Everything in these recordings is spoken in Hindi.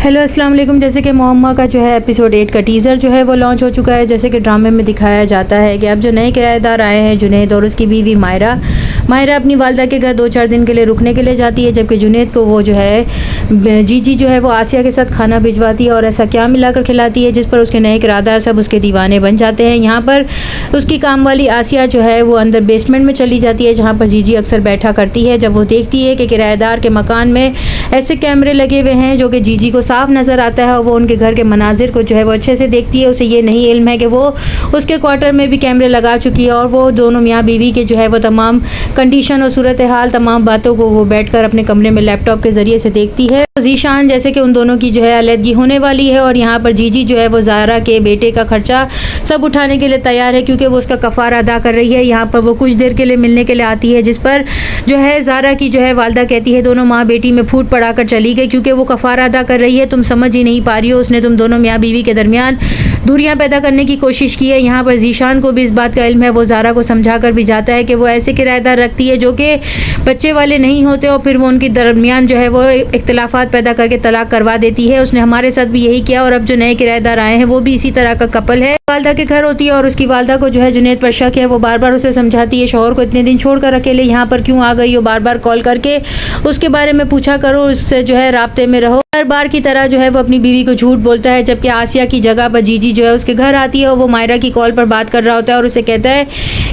हेलो अस्सलाम वालेकुम। जैसे कि मोहम्मा का जो है एपिसोड 8 का टीज़र जो है वो लॉन्च हो चुका है। जैसे कि ड्रामे में दिखाया जाता है कि अब जो नए किराएदार आए हैं जुनैद और उसकी बीवी मायरा अपनी वालदा के घर 2-4 दिन के लिए रुकने के लिए जाती है, जबकि जुनैद को वो जो है जीजी जो है वो आसिया के साथ खाना भिजवाती है और ऐसा क्या मिलाकर खिलाती है जिस पर उसके नए किराएदार सब उसके दीवाने बन जाते हैं। यहाँ पर उसकी काम वाली आसिया जो है वो अंदर बेसमेंट में चली जाती है जहाँ पर जीजी अक्सर बैठा करती है। जब वो देखती है कि किराएदार के मकान में ऐसे कैमरे लगे हुए हैं जो कि जीजी को साफ नज़र आता है और वो उनके घर के मनाजिर को जो है वो अच्छे से देखती है। उसे ये नहीं इल्म है कि वो उसके क्वार्टर में भी कैमरे लगा चुकी है और वो दोनों मियाँ बीवी के जो है वो तमाम कंडीशन और सूरत हाल तमाम बातों को वो बैठकर अपने कमरे में लैपटॉप के ज़रिए से देखती है। ज़ीशान जैसे कि उन दोनों की जो है अलहदगी होने वाली है और यहाँ पर जीजी जो है वो ज़ारा के बेटे का खर्चा सब उठाने के लिए तैयार है क्योंकि वो उसका कफ़ारा अदा कर रही है। यहाँ पर वो कुछ देर के लिए मिलने के लिए आती है जिस पर जो है ज़ारा की जो है वालदा कहती है दोनों माँ बेटी में फूट पड़ाकर चली गई क्योंकि वो कफ़ारा अदा कर रही है, तुम समझ ही नहीं पा रही हो। उसने तुम दोनों मियाँ बीवी के दरमियान दूरियां पैदा करने की कोशिश की है। यहाँ पर ज़ीशान को भी इस बात का इल्म है, वो ज़ारा को समझा कर भी जाता है कि वो ऐसे किराएदार रखती है जो कि बच्चे वाले नहीं होते और फिर वो उनके दरमियान जो है वो इख्तिलाफात पैदा करके तलाक करवा देती है। उसने हमारे साथ भी यही किया और अब जो नए किराएदार आए हैं वो भी इसी तरह का कपल है। वालदा के घर होती है और उसकी वालदा को जो है जुनैद पर शक है। वो बार बार उसे समझाती है शौहर को इतने दिन छोड़कर अकेले यहाँ पर क्यों आ गई हो, बार बार कॉल करके उसके बारे में पूछा करो, उससे जो है राब्ते में रहो। हर बार की तरह जो है वो अपनी बीवी को झूठ बोलता है, जबकि आसिया की जगह पर जीजी जो है उसके घर आती है और वो मायरा की कॉल पर बात कर रहा होता है और उसे कहता है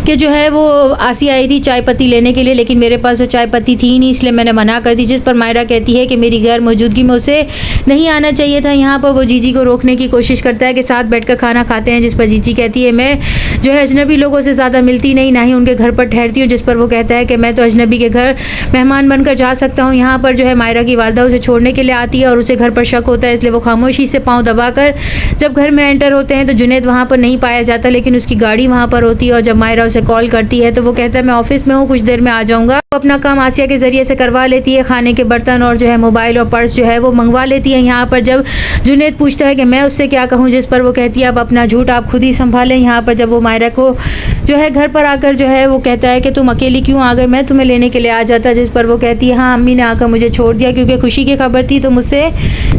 कि जो है वो आसिया आई थी चाय पत्ती लेने के लिए, लेकिन मेरे पास वो चाय पत्ती थी नहीं इसलिए मैंने मना कर दी। जिस पर मायरा कहती है कि मेरी गैर मौजूदगी में उसे नहीं आना चाहिए था। यहाँ पर वो जीजी को रोकने की कोशिश करता है कि साथ बैठकर खाना खाते हैं, जिस पर जीजी कहती है मैं जो है अजनबी लोगों से ज़्यादा मिलती नहीं, ना ही उनके घर पर ठहरती हूँ। जिस पर वो कहता है कि मैं तो अजनबी के घर मेहमान बनकर जा सकता हूँ। यहाँ पर जो है मायरा की वालदा उसे छोड़ने के लिए आती है और उसे घर पर शक होता है, इसलिए वो खामोशी से पाँव दबाकर जब घर में एंटर होते हैं तो जुनैद वहाँ पर नहीं पाया जाता, लेकिन उसकी गाड़ी वहाँ पर होती है। और जब मायरा उसे कॉल करती है तो वो कहता है मैं ऑफिस में हूँ, कुछ देर में आ जाऊँगा। वो अपना काम आसिया के ज़रिए से करवा लेती है, खाने के बर्तन और जो है मोबाइल और पर्स जो है वो मंगवा लेती है। यहाँ पर जब जुनैद पूछता है कि मैं उससे क्या कहूँ, जिस पर वो कहती है अब अपना झूठ आप खुद ही संभालें। यहाँ पर जब वो मायरा को जो है घर पर आकर जो है वो कहता है कि तुम अकेली क्यों आ गए, मैं तुम्हें लेने के लिए आ जाता, जिस पर वो कहती है हाँ अम्मी ने आकर मुझे छोड़ दिया क्योंकि खुशी की खबर थी तो मुझसे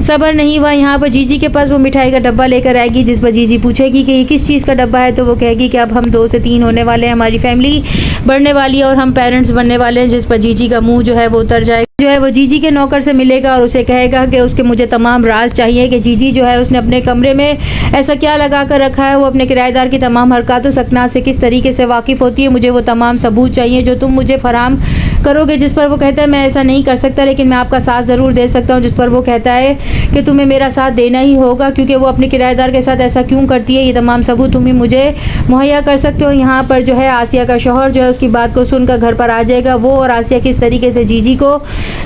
सब्र नहीं हुआ। यहाँ पर जीजी के पास वो मिठाई का डब्बा लेकर आएगी, जिस पर जीजी पूछेगी कि ये किस चीज़ का डब्बा है, तो वो कहेगी कि अब हम 2 से 3 होने वाले हैं, हमारी फैमिली बढ़ने वाली है और हम पेरेंट्स बनने वाले हैं। जिस पर जीजी का मुंह जो है वो उतर जाएगा, जो है वो जीजी के नौकर से मिलेगा और उसे कहेगा कि उसके मुझे तमाम राज चाहिए कि जीजी जो है उसने अपने कमरे में ऐसा क्या लगा कर रखा है, वो अपने किराएदार की तमाम हरकत सकनात से किस तरीके से वाकिफ़ होती है, मुझे वो तमाम सबूत चाहिए जो तुम मुझे फराम करोगे। जिस पर वो कहता है मैं ऐसा नहीं कर सकता लेकिन मैं आपका साथ ज़रूर दे सकता हूँ। जिस पर वो कहता है कि तुम्हें मेरा साथ देना ही होगा क्योंकि वो अपने किराएदार के साथ ऐसा क्यों करती है, ये तमाम सबूत तुम ही मुझे मुहैया कर सकते हो। यहाँ पर जो है आसिया का शौहर जो है उसकी बात को सुनकर घर पर आ जाएगा। वो और आसिया किस तरीके से जीजी को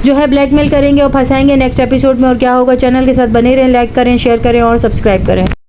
जो है ब्लैकमेल करेंगे और फंसाएंगे नेक्स्ट एपिसोड में और क्या होगा। चैनल के साथ बने रहें, लाइक करें, शेयर करें और सब्सक्राइब करें।